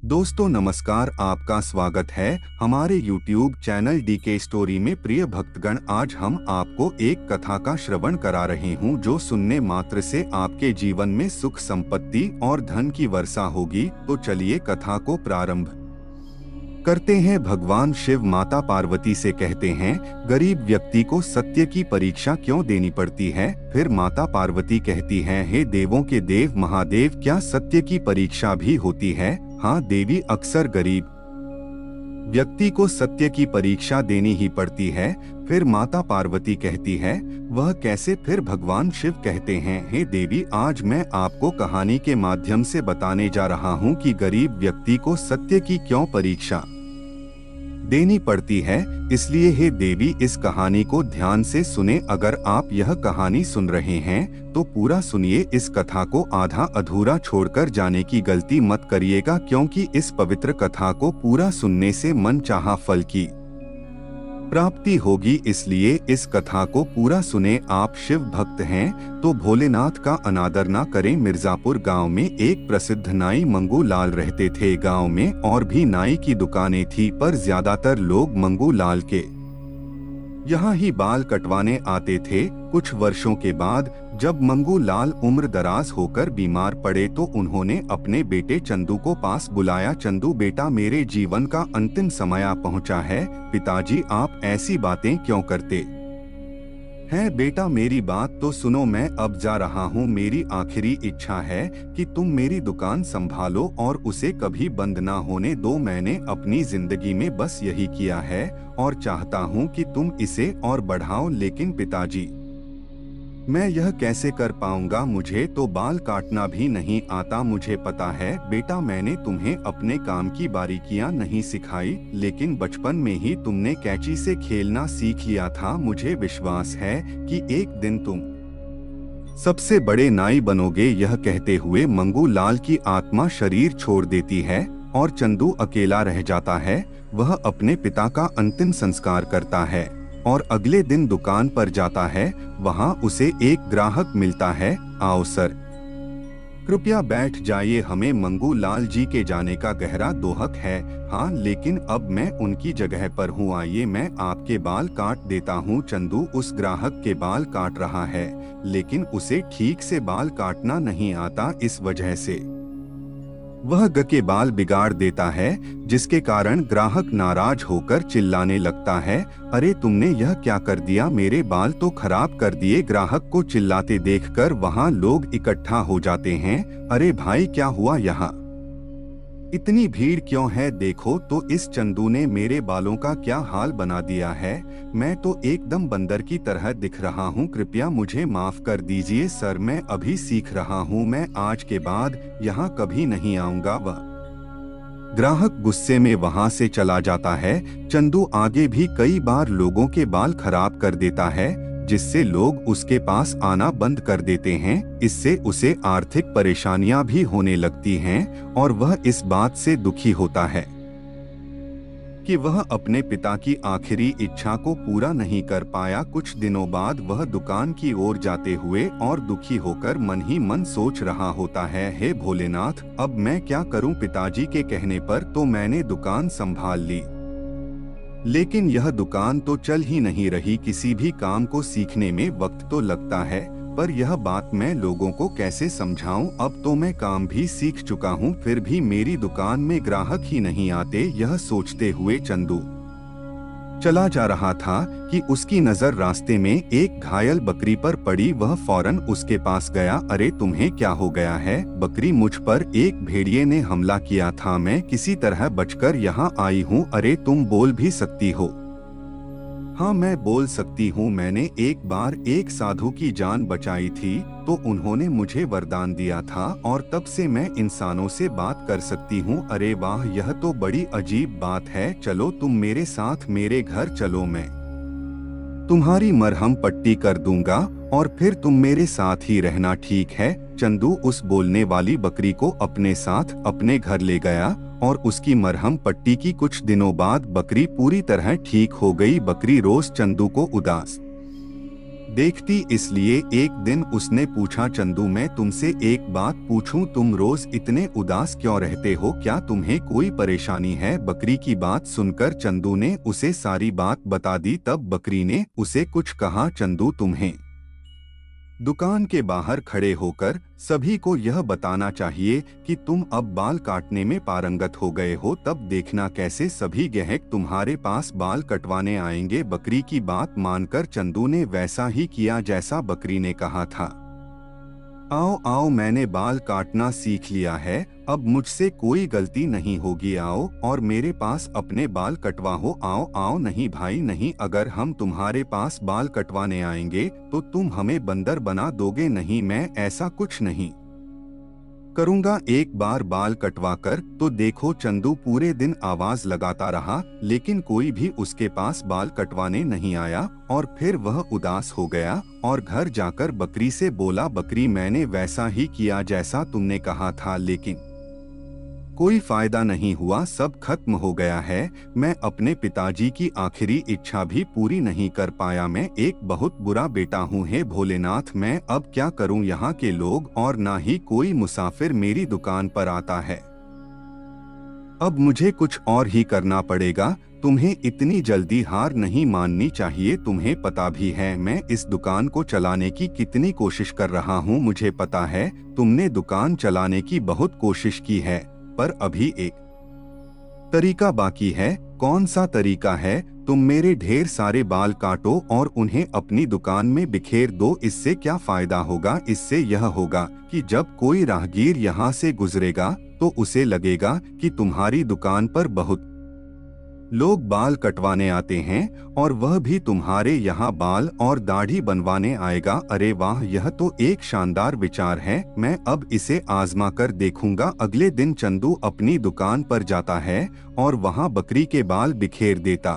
दोस्तों नमस्कार, आपका स्वागत है हमारे YouTube चैनल DK स्टोरी में। प्रिय भक्तगण, आज हम आपको एक कथा का श्रवण करा रहे हूँ जो सुनने मात्र से आपके जीवन में सुख संपत्ति और धन की वर्षा होगी। तो चलिए कथा को प्रारंभ करते हैं। भगवान शिव माता पार्वती से कहते हैं, गरीब व्यक्ति को सत्य की परीक्षा क्यों देनी पड़ती है। फिर माता पार्वती कहती हैं, हे देवों के देव महादेव, क्या सत्य की परीक्षा भी होती है। हाँ देवी, अक्सर गरीब व्यक्ति को सत्य की परीक्षा देनी ही पड़ती है। फिर माता पार्वती कहती है, वह कैसे। फिर भगवान शिव कहते हैं, हे देवी, आज मैं आपको कहानी के माध्यम से बताने जा रहा हूँ कि गरीब व्यक्ति को सत्य की क्यों परीक्षा देनी पड़ती है। इसलिए हे देवी, इस कहानी को ध्यान से सुने। अगर आप यह कहानी सुन रहे हैं तो पूरा सुनिए। इस कथा को आधा अधूरा छोड़कर जाने की गलती मत करिएगा, क्योंकि इस पवित्र कथा को पूरा सुनने से मनचाहा फल की प्राप्ति होगी। इसलिए इस कथा को पूरा सुने। आप शिव भक्त हैं तो भोलेनाथ का अनादर ना करें। मिर्जापुर गांव में एक प्रसिद्ध नाई मंगू लाल रहते थे। गांव में और भी नाई की दुकानें थी, पर ज्यादातर लोग मंगू लाल के यहाँ ही बाल कटवाने आते थे। कुछ वर्षों के बाद जब मंगू लाल उम्र दराज होकर बीमार पड़े तो उन्होंने अपने बेटे चंदू को पास बुलाया। चंदू बेटा, मेरे जीवन का अंतिम समय आ पहुंचा है। पिताजी, आप ऐसी बातें क्यों करते हैं। बेटा, मेरी बात तो सुनो, मैं अब जा रहा हूँ। मेरी आखिरी इच्छा है कि तुम मेरी दुकान संभालो और उसे कभी बंद ना होने दो। मैंने अपनी जिंदगी में बस यही किया है और चाहता हूँ कि तुम इसे और बढ़ाओ। लेकिन पिताजी, मैं यह कैसे कर पाऊंगा। मुझे तो बाल काटना भी नहीं आता। मुझे पता है बेटा, मैंने तुम्हें अपने काम की बारीकियां नहीं सिखाई, लेकिन बचपन में ही तुमने कैंची से खेलना सीख लिया था। मुझे विश्वास है कि एक दिन तुम सबसे बड़े नाई बनोगे। यह कहते हुए मंगू लाल की आत्मा शरीर छोड़ देती है और चंदू अकेला रह जाता है। वह अपने पिता का अंतिम संस्कार करता है और अगले दिन दुकान पर जाता है। वहां उसे एक ग्राहक मिलता है। आओ सर, कृपया बैठ जाइए। हमें मंगू लाल जी के जाने का गहरा दुख है। हाँ, लेकिन अब मैं उनकी जगह पर हूँ। आइए, मैं आपके बाल काट देता हूँ। चंदू उस ग्राहक के बाल काट रहा है, लेकिन उसे ठीक से बाल काटना नहीं आता। इस वजह से वह ग के बाल बिगाड़ देता है, जिसके कारण ग्राहक नाराज होकर चिल्लाने लगता है, अरे तुमने यह क्या कर दिया, मेरे बाल तो खराब कर दिए। ग्राहक को चिल्लाते देखकर वहां लोग इकट्ठा हो जाते हैं। अरे भाई, क्या हुआ, यहाँ इतनी भीड़ क्यों है। देखो तो इस चंदू ने मेरे बालों का क्या हाल बना दिया है। मैं तो एकदम बंदर की तरह दिख रहा हूँ। कृपया मुझे माफ कर दीजिए सर, मैं अभी सीख रहा हूँ। मैं आज के बाद यहाँ कभी नहीं आऊंगा। वह ग्राहक गुस्से में वहां से चला जाता है। चंदू आगे भी कई बार लोगों के बाल खराब कर देता है, जिससे लोग उसके पास आना बंद कर देते हैं। इससे उसे आर्थिक परेशानियां भी होने लगती हैं और वह इस बात से दुखी होता है कि वह अपने पिता की आखिरी इच्छा को पूरा नहीं कर पाया। कुछ दिनों बाद वह दुकान की ओर जाते हुए और दुखी होकर मन ही मन सोच रहा होता है, हे भोलेनाथ, अब मैं क्या करूं। पिताजी के कहने पर तो मैंने दुकान संभाल ली, लेकिन यह दुकान तो चल ही नहीं रही। किसी भी काम को सीखने में वक्त तो लगता है, पर यह बात मैं लोगों को कैसे समझाऊं। अब तो मैं काम भी सीख चुका हूं, फिर भी मेरी दुकान में ग्राहक ही नहीं आते। यह सोचते हुए चंदू चला जा रहा था कि उसकी नजर रास्ते में एक घायल बकरी पर पड़ी। वह फौरन उसके पास गया। अरे तुम्हें क्या हो गया है। बकरी, मुझ पर एक भेड़िए ने हमला किया था, मैं किसी तरह बचकर यहाँ आई हूँ। अरे तुम बोल भी सकती हो। हाँ, मैं बोल सकती हूँ। मैंने एक बार एक साधु की जान बचाई थी, तो उन्होंने मुझे वरदान दिया था और तब से मैं इंसानों से बात कर सकती हूँ। अरे वाह, यह तो बड़ी अजीब बात है। चलो तुम मेरे साथ मेरे घर चलो, मैं तुम्हारी मरहम पट्टी कर दूंगा और फिर तुम मेरे साथ ही रहना, ठीक है। चंदू उस बोलने वाली बकरी को अपने साथ अपने घर ले गया और उसकी मरहम पट्टी की। कुछ दिनों बाद बकरी पूरी तरह ठीक हो गई। बकरी रोज चंदू को उदास देखती इसलिए एक दिन उसने पूछा, चंदू मैं तुमसे एक बात पूछूं, तुम रोज इतने उदास क्यों रहते हो, क्या तुम्हें कोई परेशानी है? बकरी की बात सुनकर चंदू ने उसे सारी बात बता दी। तब बकरी ने उसे कुछ कहा, चंदू तुम्हें दुकान के बाहर खड़े होकर सभी को यह बताना चाहिए कि तुम अब बाल काटने में पारंगत हो गए हो, तब देखना कैसे सभी ग्राहक तुम्हारे पास बाल कटवाने आएंगे। बकरी की बात मानकर चंदू ने वैसा ही किया जैसा बकरी ने कहा था। आओ आओ, मैंने बाल काटना सीख लिया है, अब मुझसे कोई गलती नहीं होगी। आओ और मेरे पास अपने बाल कटवाओ। आओ आओ। नहीं भाई नहीं, अगर हम तुम्हारे पास बाल कटवाने आएंगे तो तुम हमें बंदर बना दोगे। नहीं, मैं ऐसा कुछ नहीं करूंगा। एक बार बाल कटवा कर तो देखो। चंदू पूरे दिन आवाज लगाता रहा, लेकिन कोई भी उसके पास बाल कटवाने नहीं आया और फिर वह उदास हो गया और घर जाकर बकरी से बोला, बकरी मैंने वैसा ही किया जैसा तुमने कहा था, लेकिन कोई फायदा नहीं हुआ, सब खत्म हो गया है। मैं अपने पिताजी की आखिरी इच्छा भी पूरी नहीं कर पाया। मैं एक बहुत बुरा बेटा हूँ। हे भोलेनाथ, मैं अब क्या करूँ? यहाँ के लोग और ना ही कोई मुसाफिर मेरी दुकान पर आता है। अब मुझे कुछ और ही करना पड़ेगा। तुम्हें इतनी जल्दी हार नहीं माननी चाहिए। तुम्हें पता भी है मैं इस दुकान को चलाने की कितनी कोशिश कर रहा हूँ। मुझे पता है तुमने दुकान चलाने की बहुत कोशिश की है, पर अभी एक तरीका बाकी है। कौन सा तरीका है? तुम मेरे ढेर सारे बाल काटो और उन्हें अपनी दुकान में बिखेर दो। इससे क्या फायदा होगा? इससे यह होगा कि जब कोई राहगीर यहाँ से गुजरेगा तो उसे लगेगा कि तुम्हारी दुकान पर बहुत लोग बाल कटवाने आते हैं और वह भी तुम्हारे यहाँ बाल और दाढ़ी बनवाने आएगा। अरे वाह, यह तो एक शानदार विचार है। मैं अब इसे आजमा कर देखूंगा। अगले दिन चंदू अपनी दुकान पर जाता है और वहाँ बकरी के बाल बिखेर देता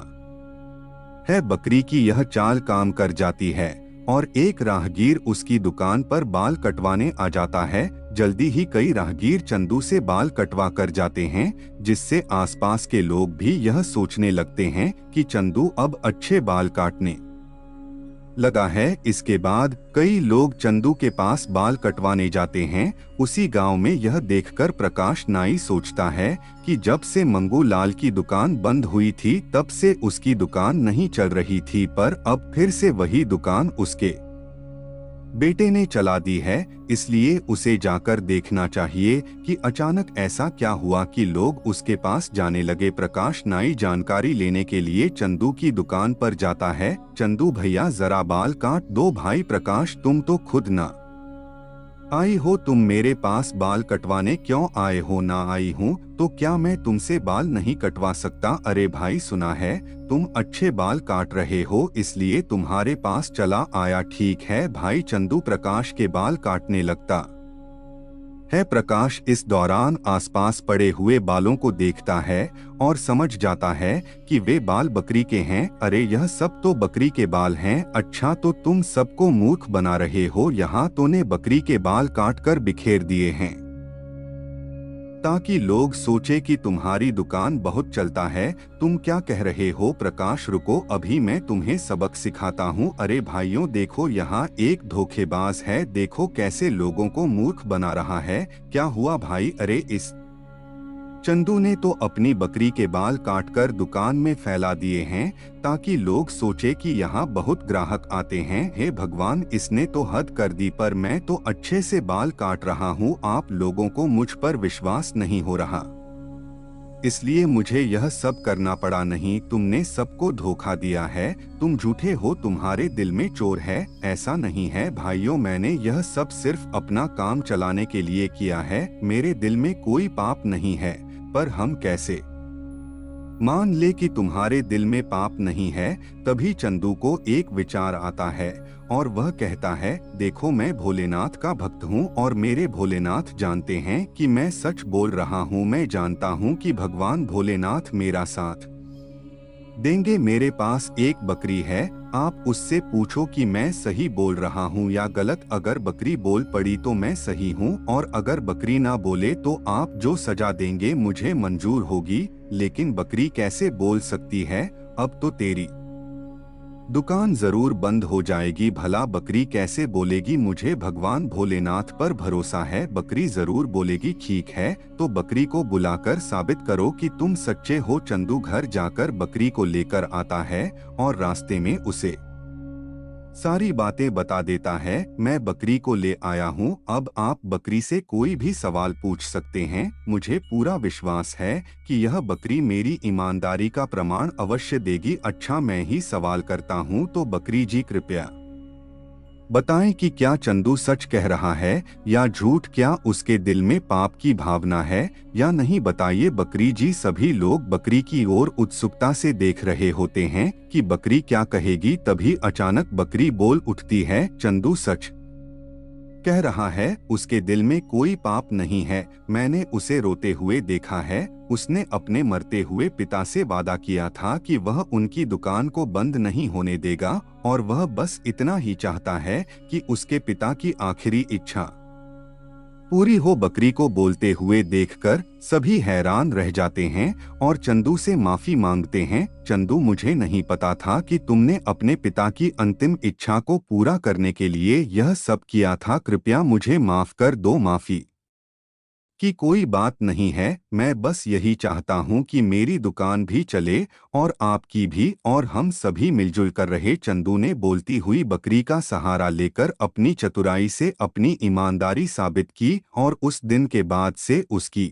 है। बकरी की यह चाल काम कर जाती है और एक राहगीर उसकी दुकान पर बाल कटवाने आ जाता है। जल्दी ही कई राहगीर चंदू से बाल कटवा कर जाते हैं, जिससे आसपास के लोग भी यह सोचने लगते हैं कि चंदू अब अच्छे बाल काटने लगा है। इसके बाद कई लोग चंदू के पास बाल कटवाने जाते हैं। उसी गांव में यह देखकर प्रकाश नाई सोचता है कि जब से मंगू लाल की दुकान बंद हुई थी तब से उसकी दुकान नहीं चल रही थी, पर अब फिर से वही दुकान उसके बेटे ने चला दी है। इसलिए उसे जाकर देखना चाहिए कि अचानक ऐसा क्या हुआ कि लोग उसके पास जाने लगे। प्रकाश नाई जानकारी लेने के लिए चंदू की दुकान पर जाता है। चंदू भैया जरा बाल काट दो। भाई प्रकाश, तुम तो खुद ना आई हो, तुम मेरे पास बाल कटवाने क्यों आए हो? ना आई हूँ तो क्या मैं तुमसे बाल नहीं कटवा सकता? अरे भाई सुना है तुम अच्छे बाल काट रहे हो, इसलिए तुम्हारे पास चला आया। ठीक है भाई। चंदू प्रकाश के बाल काटने लगता है। प्रकाश इस दौरान आसपास पड़े हुए बालों को देखता है और समझ जाता है कि वे बाल बकरी के हैं। अरे यह सब तो बकरी के बाल हैं। अच्छा, तो तुम सबको मूर्ख बना रहे हो। यहाँ तो ने बकरी के बाल काट कर बिखेर दिए हैं ताकि लोग सोचे कि तुम्हारी दुकान बहुत चलता है। तुम क्या कह रहे हो? प्रकाश रुको, अभी मैं तुम्हें सबक सिखाता हूँ। अरे भाइयों देखो, यहाँ एक धोखेबाज है। देखो कैसे लोगों को मूर्ख बना रहा है। क्या हुआ भाई? अरे इस चंदू ने तो अपनी बकरी के बाल काटकर दुकान में फैला दिए हैं ताकि लोग सोचे कि यहाँ बहुत ग्राहक आते हैं। हे भगवान, इसने तो हद कर दी। पर मैं तो अच्छे से बाल काट रहा हूँ, आप लोगों को मुझ पर विश्वास नहीं हो रहा, इसलिए मुझे यह सब करना पड़ा। नहीं, तुमने सबको धोखा दिया है। तुम झूठे हो, तुम्हारे दिल में चोर है। ऐसा नहीं है भाइयों, मैंने यह सब सिर्फ अपना काम चलाने के लिए किया है। मेरे दिल में कोई पाप नहीं है। पर हम कैसे मान ले कि तुम्हारे दिल में पाप नहीं है? तभी चंदू को एक विचार आता है और वह कहता है, देखो मैं भोलेनाथ का भक्त हूँ और मेरे भोलेनाथ जानते हैं कि मैं सच बोल रहा हूँ। मैं जानता हूँ कि भगवान भोलेनाथ मेरा साथ देंगे। मेरे पास एक बकरी है, आप उससे पूछो कि मैं सही बोल रहा हूँ या गलत। अगर बकरी बोल पड़ी तो मैं सही हूँ और अगर बकरी ना बोले तो आप जो सजा देंगे मुझे मंजूर होगी। लेकिन बकरी कैसे बोल सकती है? अब तो तेरी दुकान जरूर बंद हो जाएगी, भला बकरी कैसे बोलेगी मुझे भगवान भोलेनाथ पर भरोसा है। बकरी जरूर बोलेगी ठीक है, तो बकरी को बुलाकर साबित करो कि तुम सच्चे हो। चंदू घर जाकर बकरी को लेकर आता है और रास्ते में उसे सारी बातें बता देता है। मैं बकरी को ले आया हूँ, अब आप बकरी से कोई भी सवाल पूछ सकते हैं। मुझे पूरा विश्वास है कि यह बकरी मेरी ईमानदारी का प्रमाण अवश्य देगी। अच्छा, मैं ही सवाल करता हूँ तो बकरी जी कृपया बताएं कि क्या चंदू सच कह रहा है या झूठ, क्या उसके दिल में पाप की भावना है या नहीं। बताइए बकरी जी। सभी लोग बकरी की ओर उत्सुकता से देख रहे होते हैं कि बकरी क्या कहेगी। तभी अचानक बकरी बोल उठती है, चंदू सच कह रहा है, उसके दिल में कोई पाप नहीं है। मैंने उसे रोते हुए देखा है। उसने अपने मरते हुए पिता से वादा किया था कि वह उनकी दुकान को बंद नहीं होने देगा और वह बस इतना ही चाहता है कि उसके पिता की आखिरी इच्छा पूरी हो। बकरी को बोलते हुए देखकर सभी हैरान रह जाते हैं और चंदू से माफी मांगते हैं। चंदू, मुझे नहीं पता था कि तुमने अपने पिता की अंतिम इच्छा को पूरा करने के लिए यह सब किया था। कृपया मुझे माफ कर दो। माफी की कोई बात नहीं है, मैं बस यही चाहता हूँ कि मेरी दुकान भी चले और आपकी भी, और हम सभी मिलजुल कर रहे। चंदू ने बोलती हुई बकरी का सहारा लेकर अपनी चतुराई से अपनी ईमानदारी साबित की और उस दिन के बाद से उसकी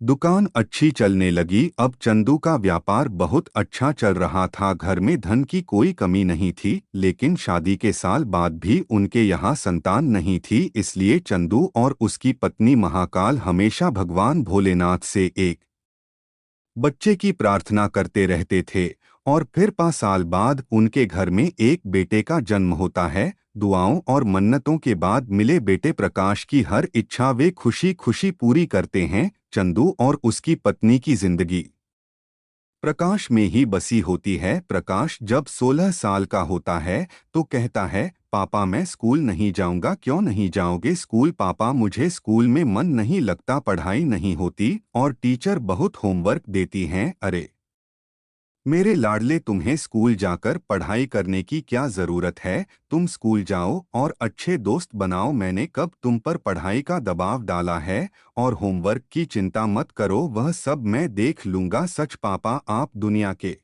दुकान अच्छी चलने लगी। अब चंदू का व्यापार बहुत अच्छा चल रहा था। घर में धन की कोई कमी नहीं थी, लेकिन शादी के साल बाद भी उनके यहाँ संतान नहीं थी। इसलिए चंदू और उसकी पत्नी महाकाल हमेशा भगवान भोलेनाथ से एक बच्चे की प्रार्थना करते रहते थे और फिर 5 साल बाद उनके घर में एक बेटे का जन्म होता है। दुआओं और मन्नतों के बाद मिले बेटे प्रकाश की हर इच्छा वे खुशी खुशी पूरी करते हैं। चंदू और उसकी पत्नी की जिंदगी प्रकाश में ही बसी होती है। प्रकाश जब 16 साल का होता है तो कहता है, पापा मैं स्कूल नहीं जाऊंगा। क्यों नहीं जाओगे स्कूल? पापा मुझे स्कूल में मन नहीं लगता, पढ़ाई नहीं होती और टीचर बहुत होमवर्क देती हैं। अरे मेरे लाडले, तुम्हें स्कूल जाकर पढ़ाई करने की क्या जरूरत है? तुम स्कूल जाओ और अच्छे दोस्त बनाओ। मैंने कब तुम पर पढ़ाई का दबाव डाला है? और होमवर्क की चिंता मत करो, वह सब मैं देख लूंगा। सच पापा, आप दुनिया के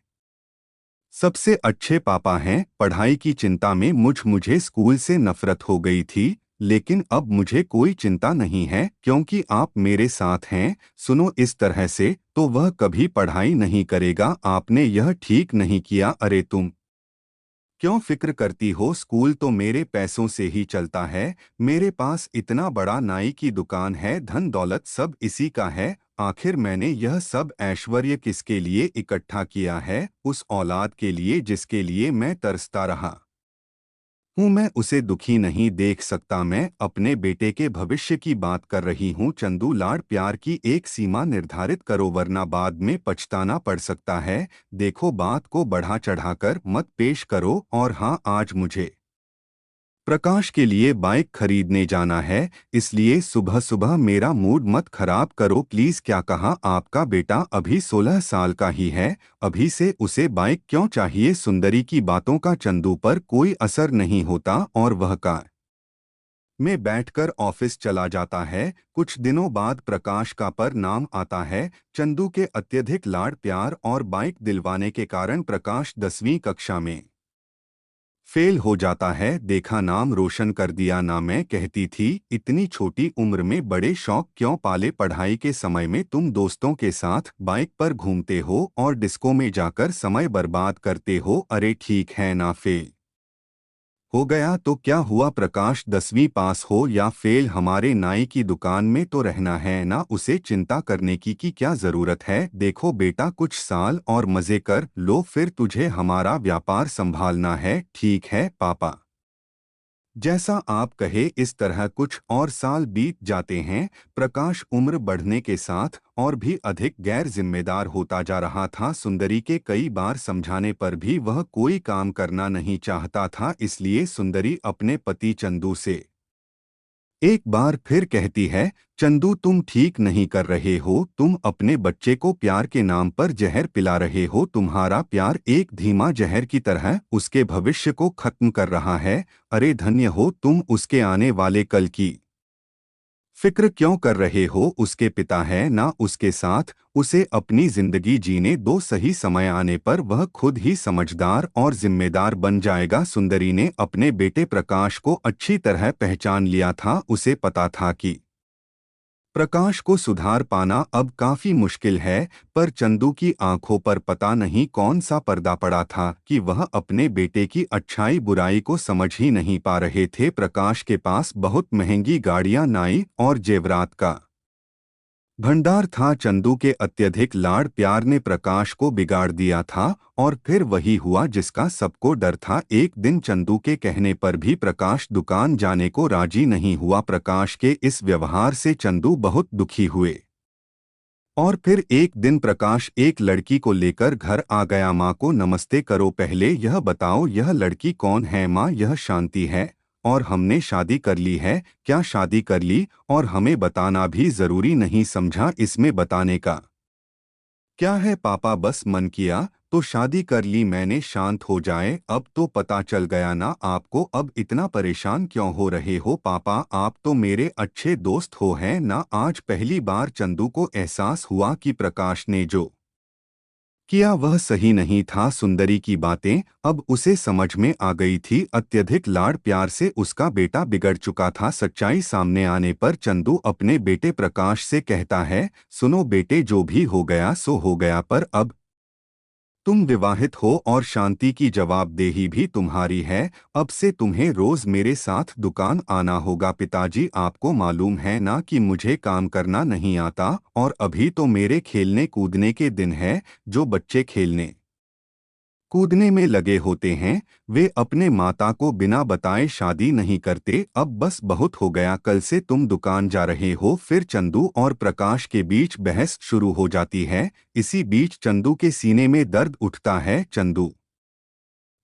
सबसे अच्छे पापा हैं। पढ़ाई की चिंता में मुझे स्कूल से नफरत हो गई थी, लेकिन अब मुझे कोई चिंता नहीं है क्योंकि आप मेरे साथ हैं। सुनो, इस तरह से तो वह कभी पढ़ाई नहीं करेगा। आपने यह ठीक नहीं किया। अरे तुम क्यों फिक्र करती हो? स्कूल तो मेरे पैसों से ही चलता है। मेरे पास इतना बड़ा नाई की दुकान है, धन दौलत सब इसी का है। आखिर मैंने यह सब ऐश्वर्य किसके लिए इकट्ठा किया है? उस औलाद के लिए जिसके लिए मैं तरसता रहा हूँ। मैं उसे दुखी नहीं देख सकता। मैं अपने बेटे के भविष्य की बात कर रही हूँ। चंदू, लाड प्यार की एक सीमा निर्धारित करो वरना बाद में पछताना पड़ सकता है। देखो, बात को बढ़ा चढ़ाकर मत पेश करो। और हाँ, आज मुझे प्रकाश के लिए बाइक खरीदने जाना है, इसलिए सुबह सुबह मेरा मूड मत खराब करो प्लीज। क्या कहा? आपका बेटा अभी 16 साल का ही है, अभी से उसे बाइक क्यों चाहिए? सुंदरी की बातों का चंदू पर कोई असर नहीं होता और वह कार में बैठकर ऑफिस चला जाता है। कुछ दिनों बाद प्रकाश का पर नाम आता है। चंदू के अत्यधिक लाड़ प्यार और बाइक दिलवाने के कारण प्रकाश 10वीं कक्षा में फेल हो जाता है। देखा, नाम रोशन कर दिया ना। मैं कहती थी इतनी छोटी उम्र में बड़े शौक क्यों पाले? पढ़ाई के समय में तुम दोस्तों के साथ बाइक पर घूमते हो और डिस्को में जाकर समय बर्बाद करते हो। अरे ठीक है ना, फेल हो गया तो क्या हुआ? प्रकाश 10वीं पास हो या फेल, हमारे नाई की दुकान में तो रहना है ना। उसे चिंता करने की क्या जरूरत है? देखो बेटा, कुछ साल और मजे कर लो, फिर तुझे हमारा व्यापार संभालना है। ठीक है पापा, जैसा आप कहे। इस तरह कुछ और साल बीत जाते हैं। प्रकाश उम्र बढ़ने के साथ और भी अधिक गैर जिम्मेदार होता जा रहा था। सुंदरी के कई बार समझाने पर भी वह कोई काम करना नहीं चाहता था, इसलिए सुंदरी अपने पति चंदू से एक बार फिर कहती है, चंदू तुम ठीक नहीं कर रहे हो, तुम अपने बच्चे को प्यार के नाम पर जहर पिला रहे हो। तुम्हारा प्यार एक धीमा जहर की तरह उसके भविष्य को खत्म कर रहा है। अरे धन्य हो तुम, उसके आने वाले कल की फिक्र क्यों कर रहे हो? उसके पिता है ना उसके साथ, उसे अपनी जिंदगी जीने दो। सही समय आने पर वह खुद ही समझदार और जिम्मेदार बन जाएगा। सुंदरी ने अपने बेटे प्रकाश को अच्छी तरह पहचान लिया था। उसे पता था कि प्रकाश को सुधार पाना अब काफी मुश्किल है, पर चंदू की आंखों पर पता नहीं कौन सा पर्दा पड़ा था कि वह अपने बेटे की अच्छाई बुराई को समझ ही नहीं पा रहे थे। प्रकाश के पास बहुत महंगी गाड़ियां, नाई और जेवरात का भंडार था। चंदू के अत्यधिक लाड़ प्यार ने प्रकाश को बिगाड़ दिया था, और फिर वही हुआ जिसका सबको डर था। एक दिन चंदू के कहने पर भी प्रकाश दुकान जाने को राजी नहीं हुआ। प्रकाश के इस व्यवहार से चंदू बहुत दुखी हुए। और फिर एक दिन प्रकाश एक लड़की को लेकर घर आ गया। माँ को नमस्ते करो, पहले यह बताओ यह लड़की कौन है? माँ, यह शांति है, और हमने शादी कर ली है। क्या शादी कर ली? और हमें बताना भी जरूरी नहीं समझा इसमें बताने का क्या है पापा? बस मन किया तो शादी कर ली मैंने। शांत हो जाए, अब तो पता चल गया ना आपको, अब इतना परेशान क्यों हो रहे हो? पापा आप तो मेरे अच्छे दोस्त हो हैं ना। आज पहली बार चंदू को एहसास हुआ कि प्रकाश ने जो किया वह सही नहीं था। सुंदरी की बातें अब उसे समझ में आ गई थी। अत्यधिक लाड़ प्यार से उसका बेटा बिगड़ चुका था। सच्चाई सामने आने पर चंदू अपने बेटे प्रकाश से कहता है, सुनो बेटे, जो भी हो गया सो हो गया, पर अब तुम विवाहित हो और शांति की जवाबदेही भी तुम्हारी है। अब से तुम्हें रोज मेरे साथ दुकान आना होगा। पिताजी आपको मालूम है ना कि मुझे काम करना नहीं आता, और अभी तो मेरे खेलने कूदने के दिन है। जो बच्चे खेलने कूदने में लगे होते हैं वे अपने माता को बिना बताए शादी नहीं करते। अब बस बहुत हो गया, कल से तुम दुकान जा रहे हो। फिर चंदू और प्रकाश के बीच बहस शुरू हो जाती है। इसी बीच चंदू के सीने में दर्द उठता है। चंदू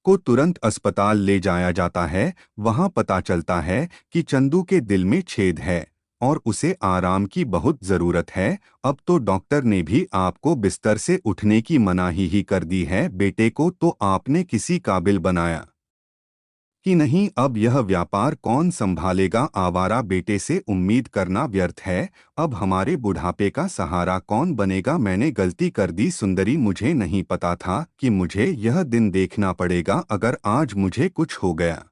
को तुरंत अस्पताल ले जाया जाता है। वहां पता चलता है कि चंदू के दिल में छेद है और उसे आराम की बहुत जरूरत है। अब तो डॉक्टर ने भी आपको बिस्तर से उठने की मनाही ही कर दी है। बेटे को तो आपने किसी काबिल बनाया कि नहीं, अब यह व्यापार कौन संभालेगा? आवारा बेटे से उम्मीद करना व्यर्थ है। अब हमारे बुढ़ापे का सहारा कौन बनेगा? मैंने गलती कर दी सुंदरी, मुझे नहीं पता था कि मुझे यह दिन देखना पड़ेगा। अगर आज मुझे कुछ हो गया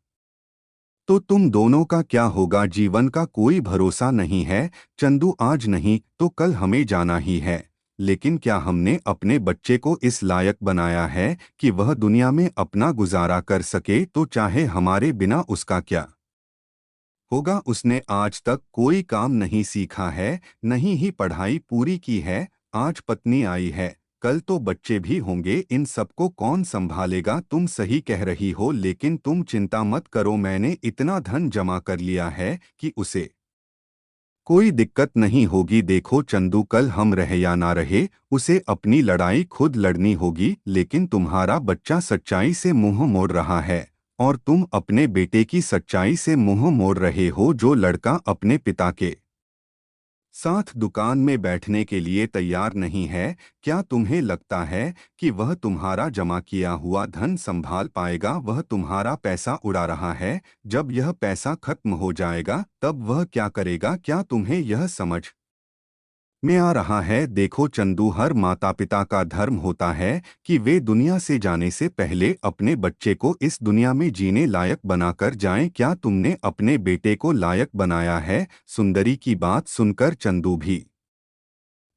तो तुम दोनों का क्या होगा? जीवन का कोई भरोसा नहीं है। चंदू, आज नहीं तो कल हमें जाना ही है, लेकिन क्या हमने अपने बच्चे को इस लायक बनाया है कि वह दुनिया में अपना गुजारा कर सके? तो चाहे हमारे बिना उसका क्या होगा? उसने आज तक कोई काम नहीं सीखा है, नहीं ही पढ़ाई पूरी की है। आज पत्नी आई है, कल तो बच्चे भी होंगे। इन सबको कौन संभालेगा? तुम सही कह रही हो, लेकिन तुम चिंता मत करो, मैंने इतना धन जमा कर लिया है कि उसे कोई दिक्कत नहीं होगी। देखो चंदू, कल हम रहे या ना रहे, उसे अपनी लड़ाई खुद लड़नी होगी। लेकिन तुम्हारा बच्चा सच्चाई से मुंह मोड़ रहा है, और तुम अपने बेटे की सच्चाई से मुंह मोड़ रहे हो। जो लड़का अपने पिता के साथ दुकान में बैठने के लिए तैयार नहीं है, क्या तुम्हें लगता है कि वह तुम्हारा जमा किया हुआ धन संभाल पाएगा? वह तुम्हारा पैसा उड़ा रहा है। जब यह पैसा खत्म हो जाएगा तब वह क्या करेगा? क्या तुम्हें यह समझ में आ रहा है? देखो चंदू, हर माता पिता का धर्म होता है कि वे दुनिया से जाने से पहले अपने बच्चे को इस दुनिया में जीने लायक बनाकर जाएं। क्या तुमने अपने बेटे को लायक बनाया है? सुंदरी की बात सुनकर चंदू भी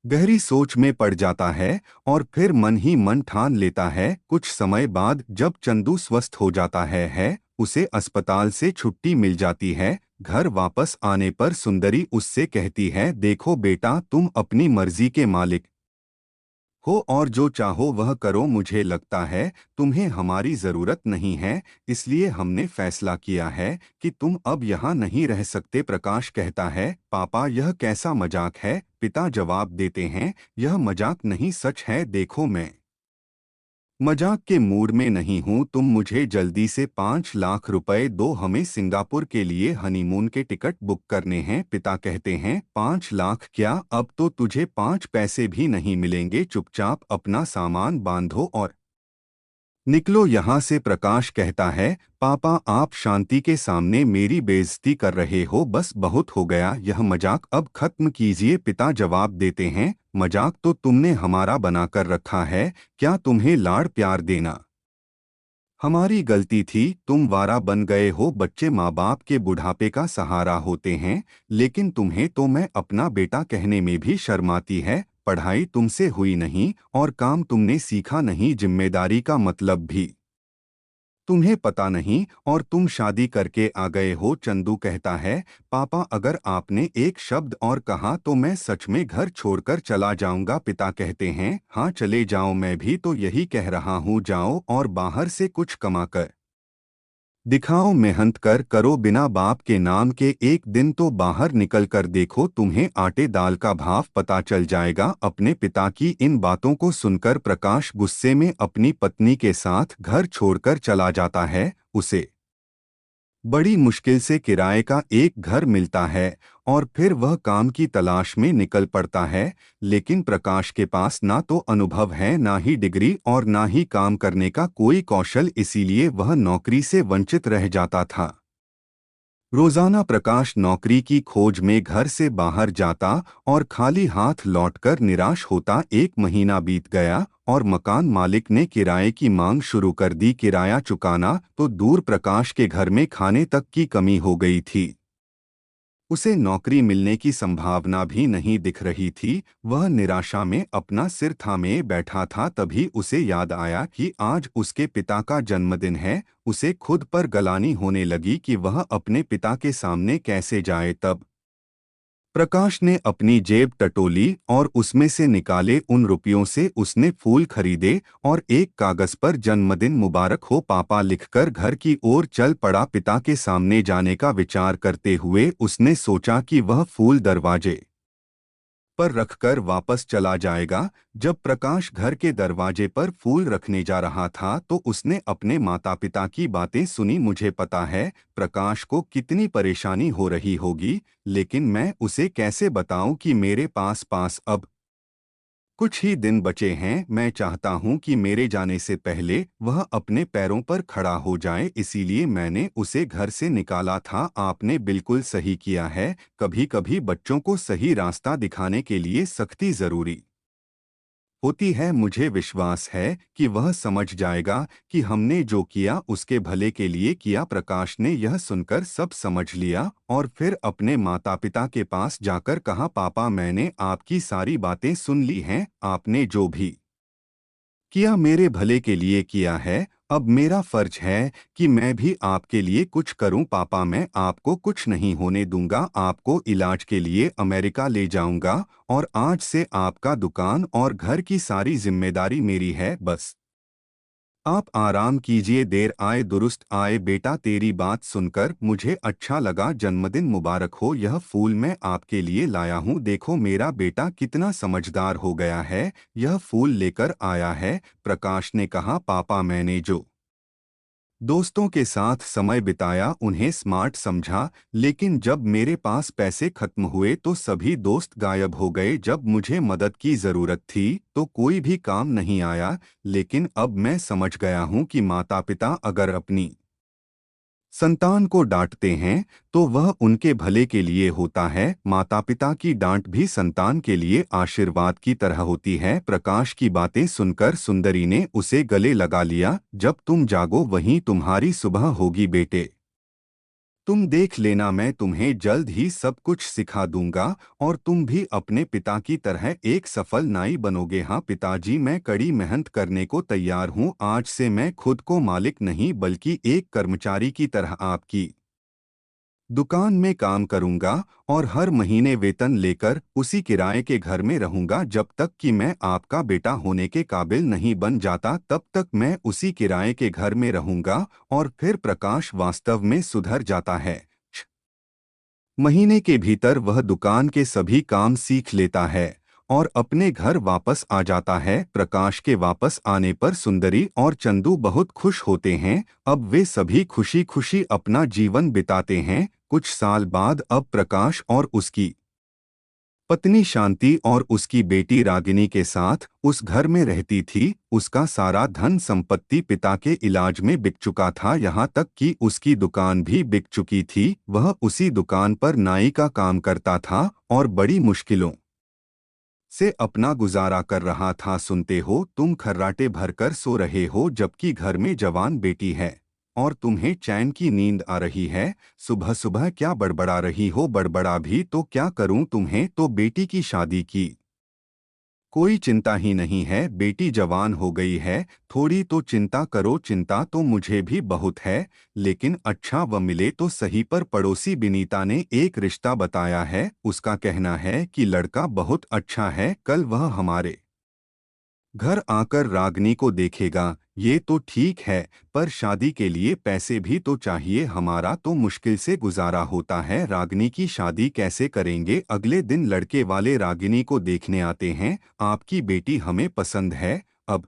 गहरी सोच में पड़ जाता है, और फिर मन ही मन ठान लेता है। कुछ समय बाद जब चंदू स्वस्थ हो जाता है, उसे अस्पताल से छुट्टी मिल जाती है। घर वापस आने पर सुंदरी उससे कहती है, देखो बेटा, तुम अपनी मर्जी के मालिक हो और जो चाहो वह करो। मुझे लगता है तुम्हें हमारी जरूरत नहीं है, इसलिए हमने फैसला किया है कि तुम अब यहाँ नहीं रह सकते। प्रकाश कहता है, पापा यह कैसा मजाक है? पिता जवाब देते हैं, यह मजाक नहीं, सच है। देखो मैं मजाक के मूड में नहीं हूँ, तुम मुझे जल्दी से 5 लाख रुपए दो, हमें सिंगापुर के लिए हनीमून के टिकट बुक करने हैं। पिता कहते हैं, 5 लाख क्या, अब तो तुझे 5 पैसे भी नहीं मिलेंगे, चुपचाप अपना सामान बांधो और निकलो यहाँ से। प्रकाश कहता है, पापा आप शांति के सामने मेरी बेइज्जती कर रहे हो, बस बहुत हो गया, यह मजाक अब खत्म कीजिए। पिता जवाब देते हैं, मजाक तो तुमने हमारा बनाकर रखा है, क्या तुम्हें लाड़ प्यार देना हमारी गलती थी, तुम वारा बन गए हो। बच्चे माँ बाप के बुढ़ापे का सहारा होते हैं, लेकिन तुम्हें तो मैं अपना बेटा कहने में भी शर्माती है। पढ़ाई तुमसे हुई नहीं और काम तुमने सीखा नहीं, जिम्मेदारी का मतलब भी तुम्हें पता नहीं, और तुम शादी करके आ गए हो। चंदू कहता है, पापा अगर आपने एक शब्द और कहा तो मैं सच में घर छोड़कर चला जाऊंगा। पिता कहते हैं, हाँ चले जाओ, मैं भी तो यही कह रहा हूँ, जाओ और बाहर से कुछ कमाकर दिखाओ, मेहनत कर करो, बिना बाप के नाम के एक दिन तो बाहर निकल कर देखो, तुम्हें आटे दाल का भाव पता चल जाएगा। अपने पिता की इन बातों को सुनकर प्रकाश गुस्से में अपनी पत्नी के साथ घर छोड़कर चला जाता है। उसे बड़ी मुश्किल से किराए का एक घर मिलता है और फिर वह काम की तलाश में निकल पड़ता है, लेकिन प्रकाश के पास ना तो अनुभव है, ना ही डिग्री और ना ही काम करने का कोई कौशल, इसीलिए वह नौकरी से वंचित रह जाता था। रोजाना प्रकाश नौकरी की खोज में घर से बाहर जाता और खाली हाथ लौटकर निराश होता। एक महीना बीत गया और मकान मालिक ने किराए की मांग शुरू कर दी। किराया चुकाना तो दूर, प्रकाश के घर में खाने तक की कमी हो गई थी। उसे नौकरी मिलने की संभावना भी नहीं दिख रही थी। वह निराशा में अपना सिर थामे बैठा था। तभी उसे याद आया कि आज उसके पिता का जन्मदिन है। उसे खुद पर गलानी होने लगी कि वह अपने पिता के सामने कैसे जाए। तब प्रकाश ने अपनी जेब टटोली और उसमें से निकाले उन रुपयों से उसने फूल खरीदे और एक कागज पर जन्मदिन मुबारक हो पापा लिखकर घर की ओर चल पड़ा। पिता के सामने जाने का विचार करते हुए उसने सोचा कि वह फूल दरवाजे पर रखकर वापस चला जाएगा। जब प्रकाश घर के दरवाजे पर फूल रखने जा रहा था तो उसने अपने माता पिता की बातें सुनी। मुझे पता है प्रकाश को कितनी परेशानी हो रही होगी, लेकिन मैं उसे कैसे बताऊं कि मेरे पास पास अब कुछ ही दिन बचे हैं। मैं चाहता हूं कि मेरे जाने से पहले वह अपने पैरों पर खड़ा हो जाए, इसीलिए मैंने उसे घर से निकाला था। आपने बिल्कुल सही किया है, कभी कभी बच्चों को सही रास्ता दिखाने के लिए सख्ती जरूरी होती है। मुझे विश्वास है कि वह समझ जाएगा कि हमने जो किया उसके भले के लिए किया। प्रकाश ने यह सुनकर सब समझ लिया और फिर अपने माता पिता के पास जाकर कहा, पापा मैंने आपकी सारी बातें सुन ली हैं, आपने जो भी किया मेरे भले के लिए किया है। अब मेरा फर्ज है कि मैं भी आपके लिए कुछ करूं। पापा मैं आपको कुछ नहीं होने दूंगा, आपको इलाज के लिए अमेरिका ले जाऊंगा और आज से आपका दुकान और घर की सारी जिम्मेदारी मेरी है, बस आप आराम कीजिए, देर आए दुरुस्त आए। बेटा तेरी बात सुनकर मुझे अच्छा लगा, जन्मदिन मुबारक हो, यह फूल मैं आपके लिए लाया हूँ, देखो मेरा बेटा कितना समझदार हो गया है, यह फूल लेकर आया है। प्रकाश ने कहा, पापा मैंने जो दोस्तों के साथ समय बिताया उन्हें स्मार्ट समझा, लेकिन जब मेरे पास पैसे खत्म हुए तो सभी दोस्त गायब हो गए। जब मुझे मदद की जरूरत थी तो कोई भी काम नहीं आया, लेकिन अब मैं समझ गया हूँ कि माता पिता अगर अपनी संतान को डांटते हैं तो वह उनके भले के लिए होता है। माता पिता की डांट भी संतान के लिए आशीर्वाद की तरह होती है। प्रकाश की बातें सुनकर सुंदरी ने उसे गले लगा लिया, जब तुम जागो वहीं तुम्हारी सुबह होगी बेटे, तुम देख लेना, मैं तुम्हें जल्द ही सब कुछ सिखा दूंगा और तुम भी अपने पिता की तरह एक सफल नाई बनोगे। हाँ पिताजी, मैं कड़ी मेहनत करने को तैयार हूँ, आज से मैं खुद को मालिक नहीं बल्कि एक कर्मचारी की तरह आपकी दुकान में काम करूंगा और हर महीने वेतन लेकर उसी किराए के घर में रहूंगा। जब तक कि मैं आपका बेटा होने के काबिल नहीं बन जाता तब तक मैं उसी किराए के घर में रहूंगा। और फिर प्रकाश वास्तव में सुधर जाता है। महीने के भीतर वह दुकान के सभी काम सीख लेता है और अपने घर वापस आ जाता है। प्रकाश के वापस आने पर सुंदरी और चंदू बहुत खुश होते हैं। अब वे सभी खुशी खुशी अपना जीवन बिताते हैं। कुछ साल बाद अब प्रकाश और उसकी पत्नी शांति और उसकी बेटी रागिनी के साथ उस घर में रहती थी। उसका सारा धन संपत्ति पिता के इलाज में बिक चुका था, यहाँ तक कि उसकी दुकान भी बिक चुकी थी। वह उसी दुकान पर नाई का काम करता था और बड़ी मुश्किलों से अपना गुजारा कर रहा था। सुनते हो, तुम खर्राटे भरकर सो रहे हो जबकि घर में जवान बेटी है और तुम्हें चैन की नींद आ रही है। सुबह सुबह क्या बड़बड़ा रही हो? बड़बड़ा भी तो क्या करूं, तुम्हें तो बेटी की शादी की कोई चिंता ही नहीं है। बेटी जवान हो गई है, थोड़ी तो चिंता करो। चिंता तो मुझे भी बहुत है, लेकिन अच्छा व मिले तो सही। पर पड़ोसी विनीता ने एक रिश्ता बताया है। उसका कहना है कि लड़का बहुत अच्छा है, कल वह हमारे घर आकर रागनी को देखेगा। ये तो ठीक है, पर शादी के लिए पैसे भी तो चाहिए। हमारा तो मुश्किल से गुजारा होता है। रागनी की शादी कैसे करेंगे? अगले दिन लड़के वाले रागिनी को देखने आते हैं। आपकी बेटी हमें पसंद है, अब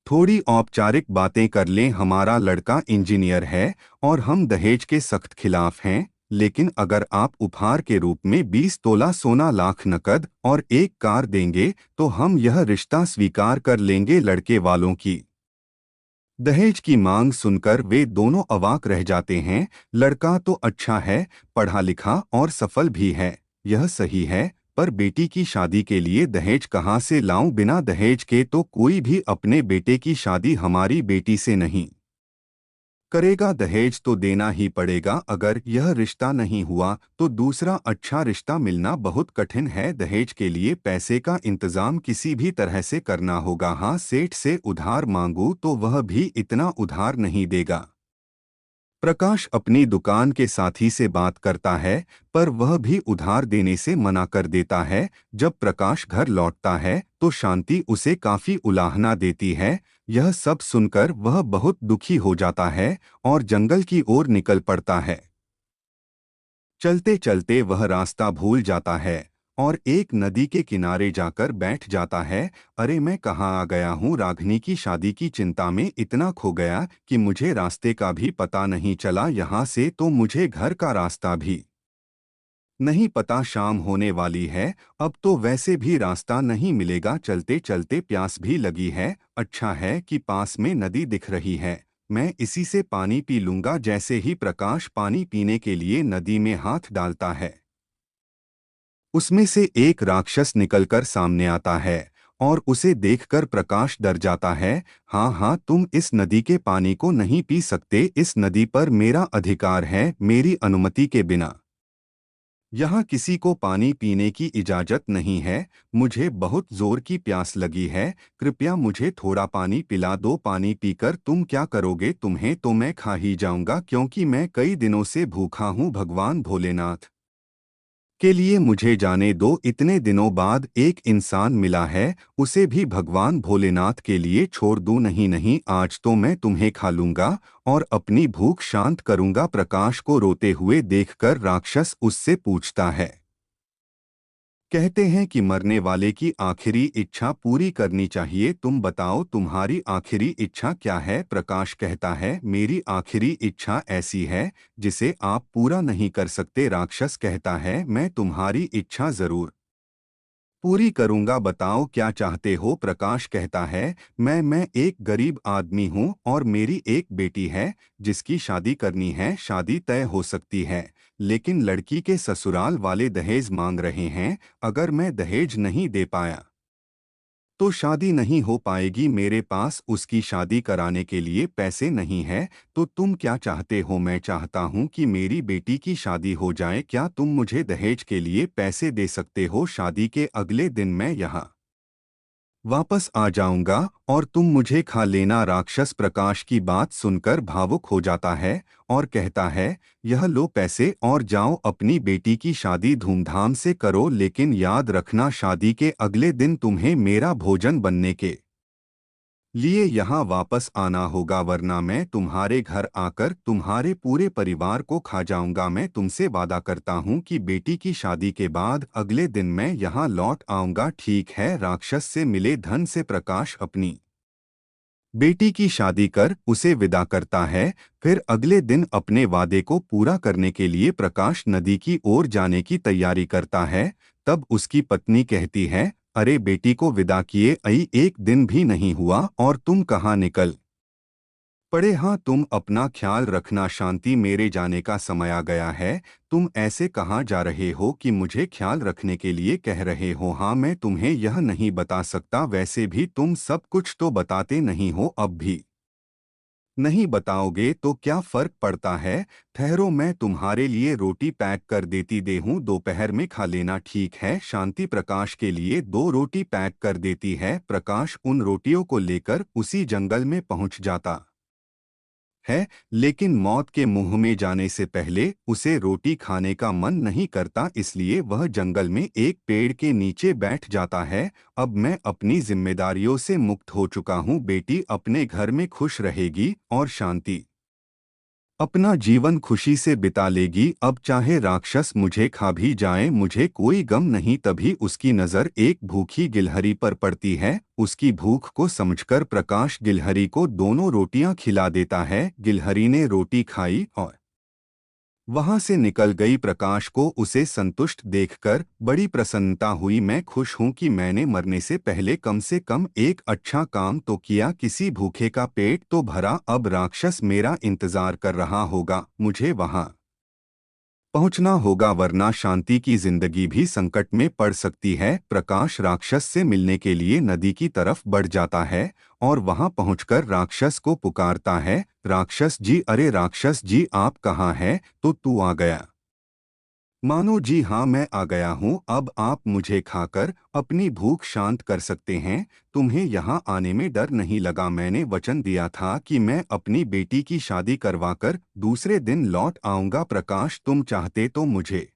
थोड़ी औपचारिक बातें कर लें। हमारा लड़का इंजीनियर है और हम दहेज के सख्त खिलाफ हैं, लेकिन अगर आप उपहार के रूप में 20 तोला सोना, लाख नकद और एक कार देंगे तो हम यह रिश्ता स्वीकार कर लेंगे। लड़के वालों की दहेज की मांग सुनकर वे दोनों अवाक रह जाते हैं। लड़का तो अच्छा है, पढ़ा लिखा और सफल भी है, यह सही है, पर बेटी की शादी के लिए दहेज कहाँ से लाऊं? बिना दहेज के तो कोई भी अपने बेटे की शादी हमारी बेटी से नहीं करेगा। दहेज तो देना ही पड़ेगा। अगर यह रिश्ता नहीं हुआ तो दूसरा अच्छा रिश्ता मिलना बहुत कठिन है। दहेज के लिए पैसे का इंतजाम किसी भी तरह से करना होगा। हाँ, सेठ से उधार मांगू तो वह भी इतना उधार नहीं देगा। प्रकाश अपनी दुकान के साथी से बात करता है, पर वह भी उधार देने से मना कर देता है। जब प्रकाश घर लौटता है तो शांति उसे काफी उलाहना देती है। यह सब सुनकर वह बहुत दुखी हो जाता है और जंगल की ओर निकल पड़ता है। चलते चलते वह रास्ता भूल जाता है और एक नदी के किनारे जाकर बैठ जाता है। अरे, मैं कहाँ आ गया हूँ? रागिनी की शादी की चिंता में इतना खो गया कि मुझे रास्ते का भी पता नहीं चला। यहाँ से तो मुझे घर का रास्ता भी नहीं पता। शाम होने वाली है, अब तो वैसे भी रास्ता नहीं मिलेगा। चलते चलते प्यास भी लगी है। अच्छा है कि पास में नदी दिख रही है, मैं इसी से पानी पी लूंगा। जैसे ही प्रकाश पानी पीने के लिए नदी में हाथ डालता है, उसमें से एक राक्षस निकलकर सामने आता है और उसे देखकर प्रकाश डर जाता है। हाँ हाँ, तुम इस नदी के पानी को नहीं पी सकते। इस नदी पर मेरा अधिकार है, मेरी अनुमति के बिना यहाँ किसी को पानी पीने की इजाजत नहीं है। मुझे बहुत जोर की प्यास लगी है, कृपया मुझे थोड़ा पानी पिला दो। पानी पीकर तुम क्या करोगे? तुम्हें तो मैं खा ही जाऊंगा, क्योंकि मैं कई दिनों से भूखा हूँ। भगवान भोलेनाथ के लिए मुझे जाने दो। इतने दिनों बाद एक इंसान मिला है, उसे भी भगवान भोलेनाथ के लिए छोड़ दूं? नहीं नहीं, आज तो मैं तुम्हें खा लूंगा और अपनी भूख शांत करूंगा। प्रकाश को रोते हुए देखकर राक्षस उससे पूछता है। कहते हैं कि मरने वाले की आखिरी इच्छा पूरी करनी चाहिए। तुम बताओ, तुम्हारी आखिरी इच्छा क्या है? प्रकाश कहता है, मेरी आखिरी इच्छा ऐसी है जिसे आप पूरा नहीं कर सकते। राक्षस कहता है, मैं तुम्हारी इच्छा जरूर पूरी करूंगा, बताओ क्या चाहते हो? प्रकाश कहता है, मैं एक गरीब आदमी हूं और मेरी एक बेटी है जिसकी शादी करनी है। शादी तय हो सकती है, लेकिन लड़की के ससुराल वाले दहेज मांग रहे हैं। अगर मैं दहेज नहीं दे पाया तो शादी नहीं हो पाएगी। मेरे पास उसकी शादी कराने के लिए पैसे नहीं है। तो तुम क्या चाहते हो? मैं चाहता हूँ कि मेरी बेटी की शादी हो जाए। क्या तुम मुझे दहेज के लिए पैसे दे सकते हो? शादी के अगले दिन मैं यहाँ वापस आ जाऊंगा और तुम मुझे खा लेना। राक्षस प्रकाश की बात सुनकर भावुक हो जाता है और कहता है, यह लो पैसे और जाओ अपनी बेटी की शादी धूमधाम से करो, लेकिन याद रखना शादी के अगले दिन तुम्हें मेरा भोजन बनने के लिए यहाँ वापस आना होगा, वरना मैं तुम्हारे घर आकर तुम्हारे पूरे परिवार को खा जाऊंगा। मैं तुमसे वादा करता हूँ कि बेटी की शादी के बाद अगले दिन मैं यहाँ लौट आऊंगा। ठीक है? राक्षस से मिले धन से प्रकाश अपनी बेटी की शादी कर उसे विदा करता है। फिर अगले दिन अपने वादे को पूरा करने के लिए प्रकाश नदी की ओर जाने की तैयारी करता है। तब उसकी पत्नी कहती है, अरे बेटी को विदा किए अई एक दिन भी नहीं हुआ और तुम कहाँ निकल पड़े? हाँ, तुम अपना ख्याल रखना शांति, मेरे जाने का समय आ गया है। तुम ऐसे कहाँ जा रहे हो कि मुझे ख्याल रखने के लिए कह रहे हो? हाँ, मैं तुम्हें यह नहीं बता सकता, वैसे भी तुम सब कुछ तो बताते नहीं हो, अब भी नहीं बताओगे तो क्या फर्क पड़ता है? ठहरो, मैं तुम्हारे लिए रोटी पैक कर देती दे हूँ, दोपहर में खा लेना। ठीक है? शांति प्रकाश के लिए 2 रोटी पैक कर देती है। प्रकाश उन रोटियों को लेकर उसी जंगल में पहुंच जाता है, लेकिन मौत के मुंह में जाने से पहले उसे रोटी खाने का मन नहीं करता, इसलिए वह जंगल में एक पेड़ के नीचे बैठ जाता है। अब मैं अपनी जिम्मेदारियों से मुक्त हो चुका हूँ, बेटी अपने घर में खुश रहेगी और शांति अपना जीवन खुशी से बिता लेगी। अब चाहे राक्षस मुझे खा भी जाए, मुझे कोई गम नहीं। तभी उसकी नज़र एक भूखी गिलहरी पर पड़ती है। उसकी भूख को समझकर प्रकाश गिलहरी को 2 रोटियां खिला देता है। गिलहरी ने रोटी खाई और वहां से निकल गई। प्रकाश को उसे संतुष्ट देखकर बड़ी प्रसन्नता हुई। मैं खुश हूं कि मैंने मरने से कम एक अच्छा काम तो किया, किसी भूखे का पेट तो भरा। अब राक्षस मेरा इंतजार कर रहा होगा, मुझे वहां पहुंचना होगा, वरना शांति की जिंदगी भी संकट में पड़ सकती है। प्रकाश राक्षस से मिलने के लिए नदी की तरफ बढ़ जाता है और वहां पहुंचकर राक्षस को पुकारता है, राक्षस जी, अरे राक्षस जी, आप कहाँ हैं? तो तू आ गया? मानो जी हाँ, मैं आ गया हूँ। अब आप मुझे खाकर अपनी भूख शांत कर सकते हैं। तुम्हें यहाँ आने में डर नहीं लगा? मैंने वचन दिया था कि मैं अपनी बेटी की शादी करवाकर दूसरे दिन लौट आऊंगा। प्रकाश, तुम चाहते तो मुझे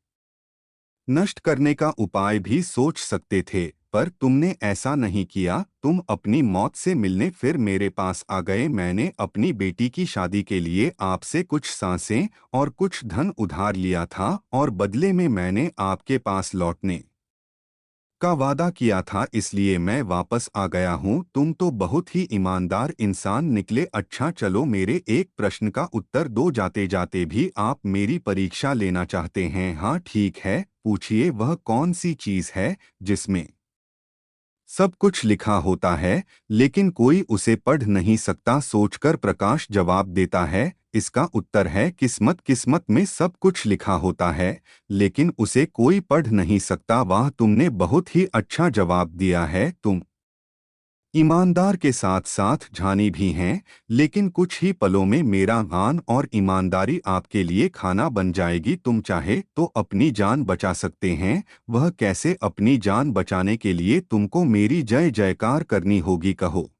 नष्ट करने का उपाय भी सोच सकते थे, पर तुमने ऐसा नहीं किया। तुम अपनी मौत से मिलने फिर मेरे पास आ गए। मैंने अपनी बेटी की शादी के लिए आपसे कुछ सांसें और कुछ धन उधार लिया था और बदले में मैंने आपके पास लौटने का वादा किया था, इसलिए मैं वापस आ गया हूँ। तुम तो बहुत ही ईमानदार इंसान निकले। अच्छा चलो, मेरे एक प्रश्न का उत्तर दो। जाते जाते भी आप मेरी परीक्षा लेना चाहते हैं? हाँ ठीक है, पूछिए, वह कौन सी चीज है जिसमें सब कुछ लिखा होता है लेकिन कोई उसे पढ़ नहीं सकता? सोचकर प्रकाश जवाब देता है, इसका उत्तर है किस्मत। किस्मत में सब कुछ लिखा होता है लेकिन उसे कोई पढ़ नहीं सकता। वाह, तुमने बहुत ही अच्छा जवाब दिया है। तुम ईमानदार के साथ साथ जानी भी हैं, लेकिन कुछ ही पलों में मेरा ईमान और ईमानदारी आपके लिए खाना बन जाएगी। तुम चाहे तो अपनी जान बचा सकते हैं। वह कैसे? अपनी जान बचाने के लिए तुमको मेरी जय जयकार करनी होगी। कहो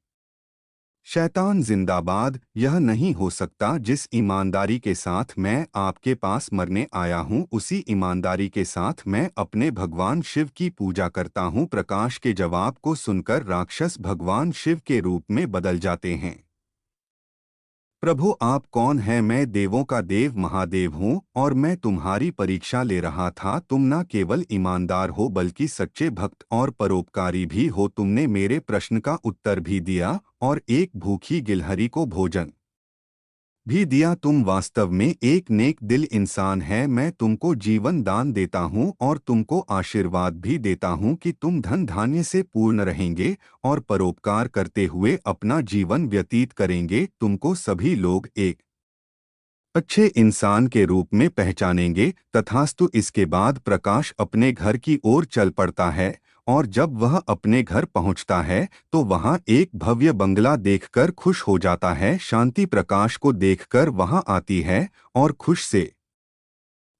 शैतान जिंदाबाद। यह नहीं हो सकता। जिस ईमानदारी के साथ मैं आपके पास मरने आया हूँ, उसी ईमानदारी के साथ मैं अपने भगवान शिव की पूजा करता हूँ। प्रकाश के जवाब को सुनकर राक्षस भगवान शिव के रूप में बदल जाते हैं। प्रभु, आप कौन हैं? मैं देवों का देव महादेव हूँ और मैं तुम्हारी परीक्षा ले रहा था। तुम न केवल ईमानदार हो बल्कि सच्चे भक्त और परोपकारी भी हो। तुमने मेरे प्रश्न का उत्तर भी दिया और एक भूखी गिलहरी को भोजन भी दिया। तुम वास्तव में एक नेक दिल इंसान है। मैं तुमको जीवन दान देता हूँ और तुमको आशीर्वाद भी देता हूँ कि तुम धन धान्य से पूर्ण रहेंगे और परोपकार करते हुए अपना जीवन व्यतीत करेंगे। तुमको सभी लोग एक अच्छे इंसान के रूप में पहचानेंगे। तथास्तु। इसके बाद प्रकाश अपने घर की ओर चल पड़ता है और जब वह अपने घर पहुंचता है तो वहां एक भव्य बंगला देखकर खुश हो जाता है। शांति प्रकाश को देखकर वहां आती है और खुश से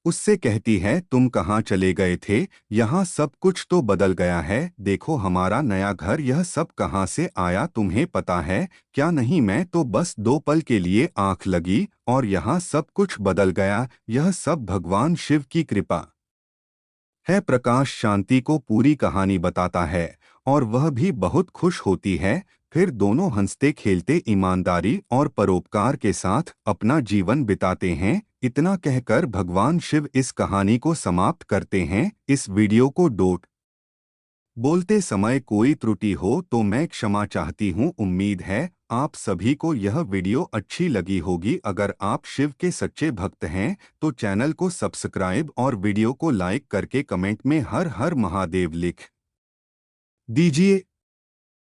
उससे कहती है, तुम कहाँ चले गए थे? यहाँ सब कुछ तो बदल गया है। देखो हमारा नया घर, यह सब कहाँ से आया तुम्हें पता है क्या? नहीं, मैं तो बस 2 पल के लिए आंख लगी और यहाँ सब कुछ बदल गया। यह सब भगवान शिव की कृपा है। प्रकाश शांति को पूरी कहानी बताता है और वह भी बहुत खुश होती है। फिर दोनों हंसते खेलते ईमानदारी और परोपकार के साथ अपना जीवन बिताते हैं। इतना कहकर भगवान शिव इस कहानी को समाप्त करते हैं। इस वीडियो को बोलते समय कोई त्रुटि हो तो मैं क्षमा चाहती हूँ। उम्मीद है आप सभी को यह वीडियो अच्छी लगी होगी। अगर आप शिव के सच्चे भक्त हैं तो चैनल को सब्सक्राइब और वीडियो को लाइक करके कमेंट में हर हर महादेव लिख दीजिए।